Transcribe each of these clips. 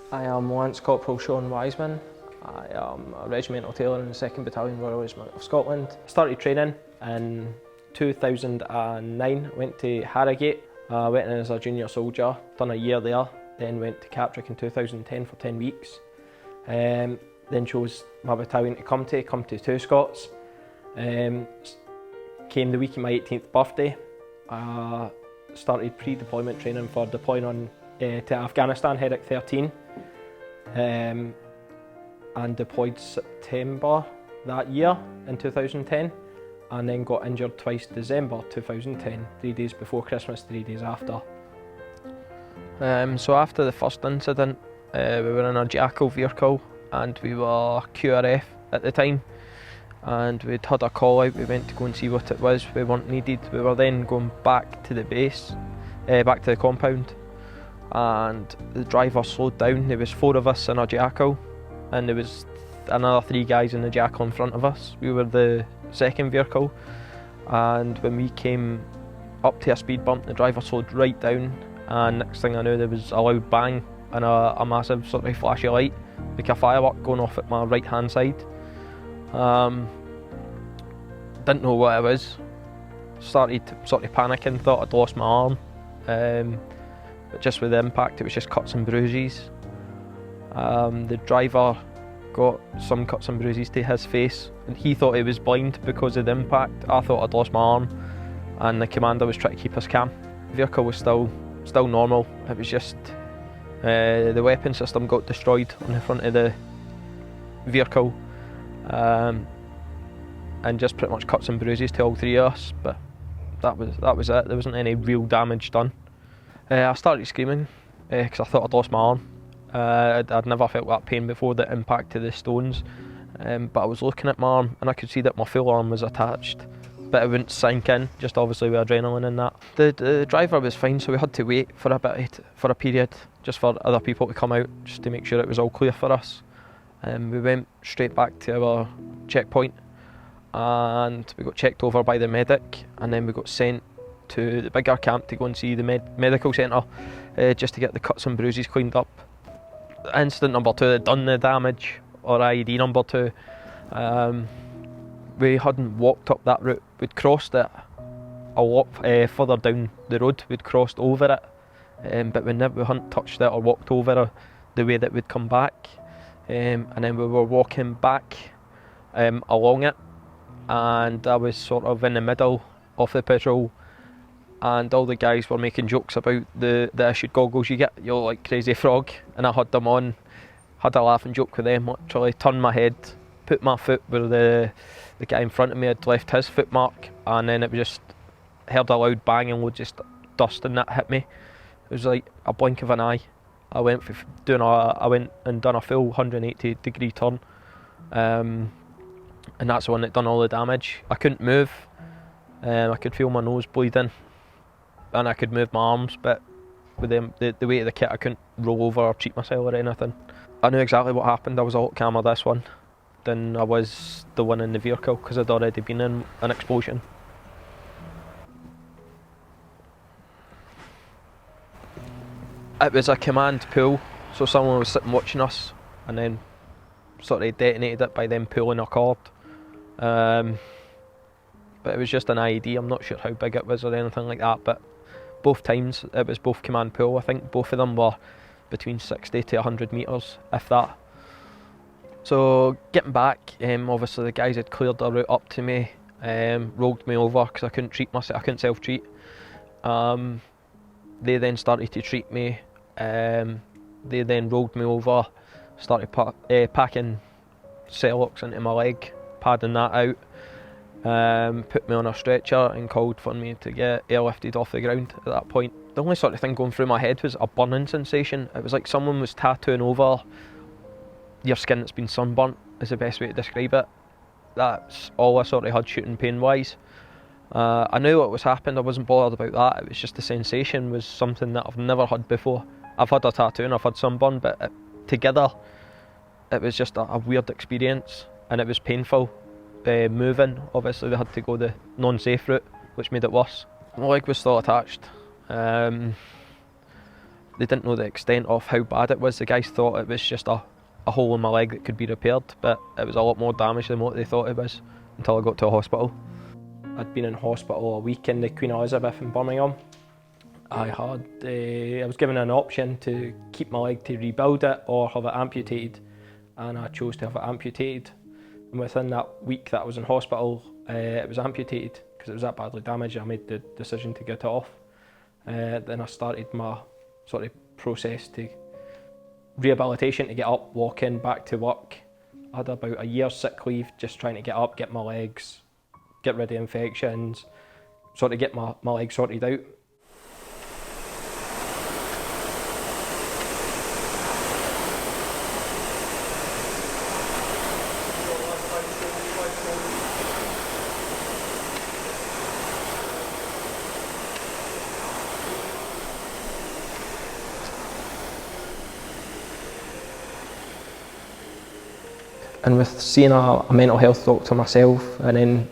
I am Lance Corporal Sean Wiseman. I am a regimental tailor in the 2nd Battalion Royal Regiment of Scotland. Started training in 2009, went to Harrogate. I went in as a junior soldier, done a year there, then went to Captrick in 2010 for 10 weeks. Then chose my battalion to come to Two Scots. Came the week of my 18th birthday. Started pre-deployment training for deploying on to Afghanistan, Herrick 13. And deployed September that year in 2010, and then got injured twice December 2010, 3 days before Christmas, 3 days after. So after the first incident, we were in a Jackal vehicle and we were QRF at the time, and we'd had a call out. We went to go and see what it was. We weren't needed. We were then going back to the base, back to the compound, and the driver slowed down. There was 4 of us in a Jackal, and there was another 3 guys in the Jackal in front of us. We were the second vehicle, and when we came up to a speed bump, the driver slowed right down, and next thing I knew, there was a loud bang and a massive sort of flashy light, like a firework going off at my right hand side. Didn't know what it was. Started sort of panicking, thought I'd lost my arm. But just with the impact, it was just cuts and bruises. The driver got some cuts and bruises to his face, and he thought he was blind because of the impact. I thought I'd lost my arm, and the commander was trying to keep us calm. The vehicle was still normal. It was just the weapon system got destroyed on the front of the vehicle, and just pretty much cuts and bruises to all 3 of us. But that was it. There wasn't any real damage done. I started screaming because I thought I'd lost my arm. I'd never felt that pain before the impact of the stones, but I was looking at my arm and I could see that my full arm was attached, but it wouldn't sink in, just obviously with adrenaline and that. The driver was fine, so we had to wait for a period, just for other people to come out, just to make sure it was all clear for us. We went straight back to our checkpoint, and we got checked over by the medic, and then we got sent to the bigger camp to go and see the medical centre, just to get the cuts and bruises cleaned up. Incident number 2 had done the damage, or IED number 2. We hadn't walked up that route. We'd crossed it a lot further down the road. We'd crossed over it, but we hadn't touched it or walked over the way that we'd come back. And then we were walking back along it, and I was sort of in the middle of the patrol, and all the guys were making jokes about the issued goggles you get, you're like Crazy Frog, and I had them on, had a laughing joke with them, literally turned my head, put my foot where the guy in front of me had left his foot mark, and then it was just, heard a loud bang and loads of dust, and that hit me. It was like a blink of an eye. I went and done a full 180 degree turn, and that's the one that done all the damage. I couldn't move, I could feel my nose bleeding, and I could move my arms, but with the weight of the kit I couldn't roll over or cheat myself or anything. I knew exactly what happened. I was a lot calmer this one than I was the one in the vehicle, because I'd already been in an explosion. It was a command pull, so someone was sitting watching us and then sort of detonated it by them pulling a cord. But it was just an IED. I'm not sure how big it was or anything like that, but both times it was both command pull. I think both of them were between 60 to 100 metres, if that. So getting back, obviously the guys had cleared the route up to me, rolled me over because I couldn't treat myself. I couldn't self-treat. They then started to treat me. They then rolled me over, started packing Celox into my leg, padding that out. Put me on a stretcher and called for me to get airlifted off the ground at that point. The only sort of thing going through my head was a burning sensation. It was like someone was tattooing over your skin that's been sunburnt, is the best way to describe it. That's all I sort of had shooting pain wise. I knew what was happening, I wasn't bothered about that. It was just the sensation was something that I've never had before. I've had a tattoo and I've had sunburn, but together it was just a weird experience, and it was painful. Moving, obviously they had to go the non-safe route, which made it worse. My leg was still attached. they didn't know the extent of how bad it was. The guys thought it was just a hole in my leg that could be repaired, but it was a lot more damage than what they thought it was until I got to a hospital. I'd been in hospital a week in the Queen Elizabeth in Birmingham. I was given an option to keep my leg to rebuild it or have it amputated, and I chose to have it amputated. And within that week that I was in hospital, it was amputated because it was that badly damaged. I made the decision to get it off. Then I started my sort of process to rehabilitation, to get up, walk in, back to work. I had about a year's sick leave, just trying to get up, get my legs, get rid of infections, sort of get my legs sorted out. And with seeing a mental health doctor myself, and then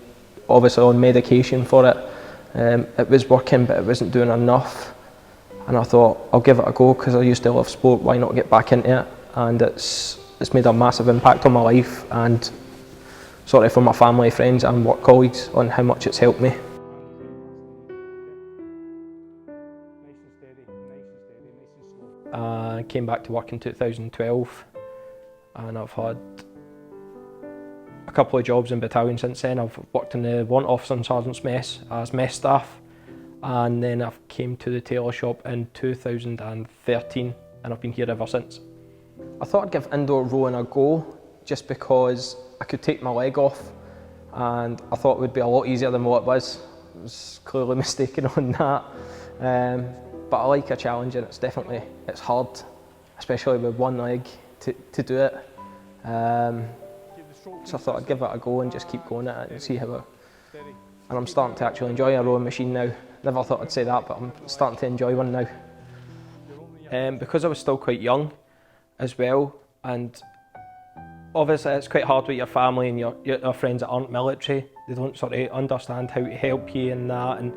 obviously on medication for it, it was working, but it wasn't doing enough. And I thought, I'll give it a go because I used to love sport, why not get back into it? And it's made a massive impact on my life and sort of for my family, friends and work colleagues on how much it's helped me. I came back to work in 2012 and I've had a couple of jobs in battalion since then. I've worked in the Warrant Officer and Sergeant's Mess as mess staff, and then I came to the tailor shop in 2013 and I've been here ever since. I thought I'd give indoor rowing a go just because I could take my leg off, and I thought it would be a lot easier than what it was. I was clearly mistaken on that. But I like a challenge, and it's hard, especially with one leg to do it. So I thought I'd give it a go and just keep going at it and see how and I'm starting to actually enjoy a rowing machine now. Never thought I'd say that, but I'm starting to enjoy one now. Because I was still quite young as well, and obviously it's quite hard with your family and your friends that aren't military. They don't sort of understand how to help you and that, and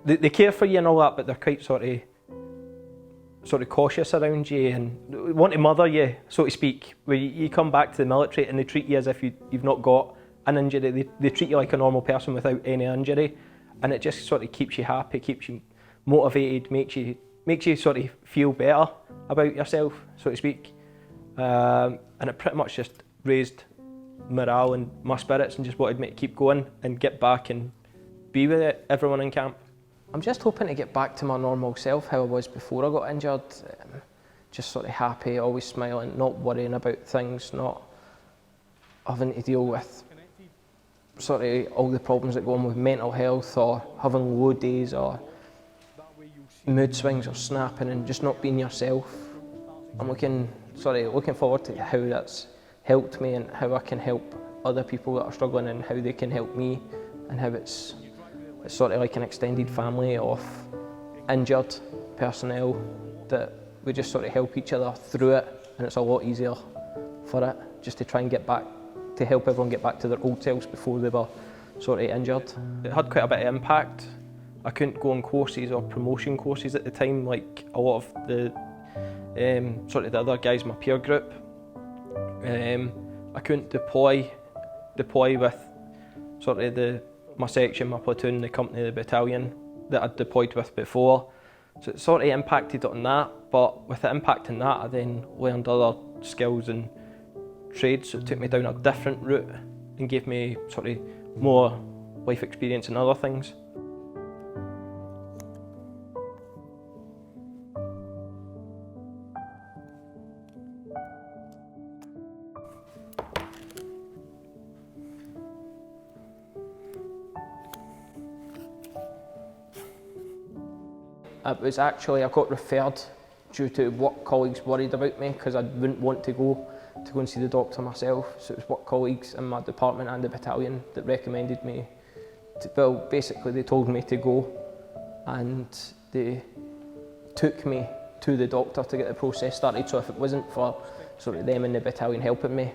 they care for you and all that, but they're quite sort of cautious around you and want to mother you, so to speak. When you come back to the military and they treat you as if you've not got an injury. They treat you like a normal person without any injury, and it just sort of keeps you happy, keeps you motivated, makes you sort of feel better about yourself, so to speak. And it pretty much just raised morale and my spirits and just wanted me to keep going and get back and be with everyone in camp. I'm just hoping to get back to my normal self, how I was before I got injured. Just sort of happy, always smiling, not worrying about things, not having to deal with sort of all the problems that go on with mental health or having low days or mood swings or snapping and just not being yourself. I'm looking forward to how that's helped me and how I can help other people that are struggling and how they can help me, and how it's sort of like an extended family of injured personnel that we just sort of help each other through it, and it's a lot easier for it, just to try and get back, to help everyone get back to their old selves before they were sort of injured. It had quite a bit of impact. I couldn't go on courses or promotion courses at the time like a lot of the sort of the other guys in my peer group. I couldn't deploy with sort of my section, my platoon, the company, the battalion that I'd deployed with before. So it sort of impacted on that, but with the impact on that I then learned other skills and trades, so it took me down a different route and gave me sort of more life experience and other things. It was actually, I got referred due to work colleagues worried about me because I wouldn't want to go and see the doctor myself. So it was work colleagues in my department and the battalion that recommended me basically they told me to go, and they took me to the doctor to get the process started. So if it wasn't for sort of them in the battalion helping me,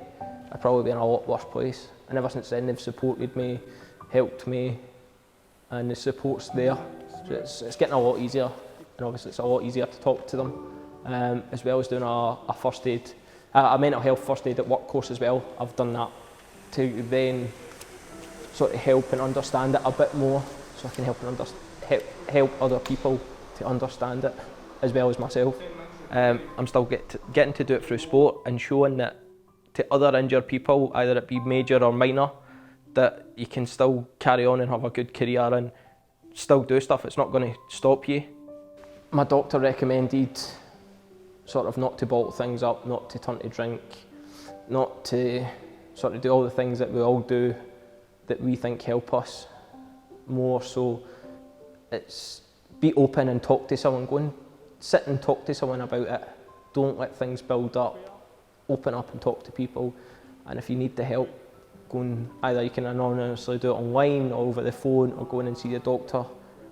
I'd probably be in a lot worse place. And ever since then they've supported me, helped me, and the support's there. So it's getting a lot easier and obviously it's a lot easier to talk to them, as well as doing a first aid, a mental health first aid at work course as well. I've done that to then sort of help and understand it a bit more, so I can help other people to understand it as well as myself. I'm still getting to do it through sport and showing that to other injured people, either it be major or minor, that you can still carry on and have a good career and still do stuff. It's not going to stop you. My doctor recommended sort of not to bottle things up, not to turn to drink, not to sort of do all the things that we all do that we think help us. More so, it's be open and talk to someone. Go and sit and talk to someone about it. Don't let things build up. Open up and talk to people. And if you need the help, go and either you can anonymously do it online or over the phone, or go in and see the doctor,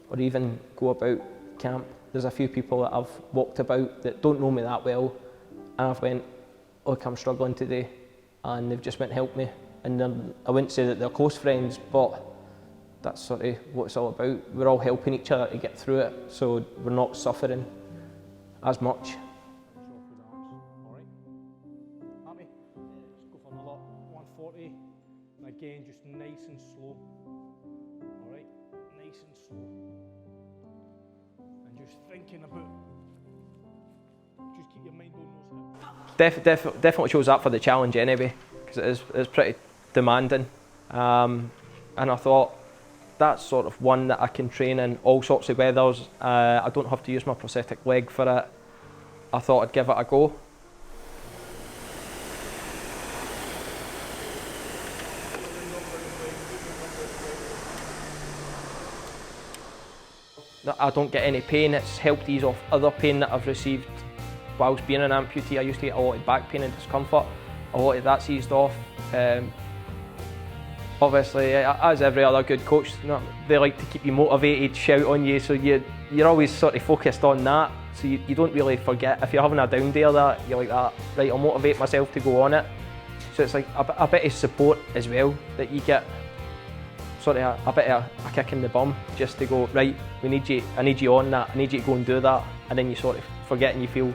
or even go about camp. There's a few people that I've walked about that don't know me that well, and I've went, look, I'm struggling today, and they've just went help me. And I wouldn't say that they're close friends, but that's sort of what it's all about. We're all helping each other to get through it, so we're not suffering as much. Happy? Let's go for another 140. And again, just nice and slow. All right, nice and slow. And just thinking about, just keep your mind on those hips. Definitely chose that for the challenge anyway, because it's pretty demanding. And I thought, that's sort of one that I can train in all sorts of weathers. I don't have to use my prosthetic leg for it. I thought I'd give it a go. I don't get any pain. It's helped ease off other pain that I've received whilst being an amputee. I used to get a lot of back pain and discomfort. A lot of that's eased off. Obviously, as every other good coach, they like to keep you motivated, shout on you, so you're always sort of focused on that, so you don't really forget. If you're having a down day or that, you're like that, right, I'll motivate myself to go on it. So it's like a bit of support as well, that you get sort of a bit of a kick in the bum, just to go, right, I need you on that, I need you to go and do that, and then you sort of forget and you feel,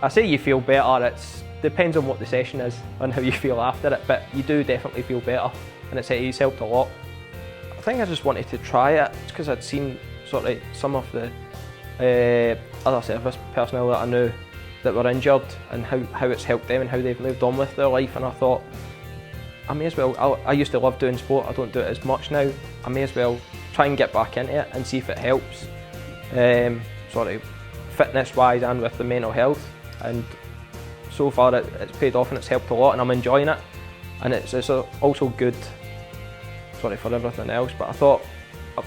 I say you feel better, it depends on what the session is and how you feel after it, but you do definitely feel better, and it's helped a lot. I think I just wanted to try it because I'd seen sort of some of the other service personnel that I knew that were injured and how it's helped them and how they've moved on with their life, and I thought, I may as well, I used to love doing sport, I don't do it as much now, I may as well try and get back into it and see if it helps, sort of fitness wise and with the mental health. And so far it's paid off and it's helped a lot, and I'm enjoying it, and it's also good for everything else. But I thought,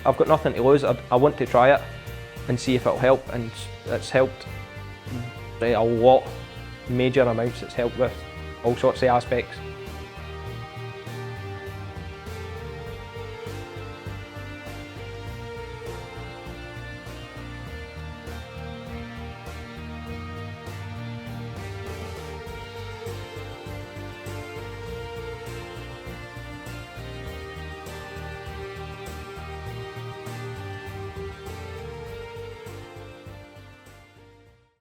I've got nothing to lose, I want to try it and see if it'll help, and it's helped a lot, major amounts. It's helped with all sorts of aspects.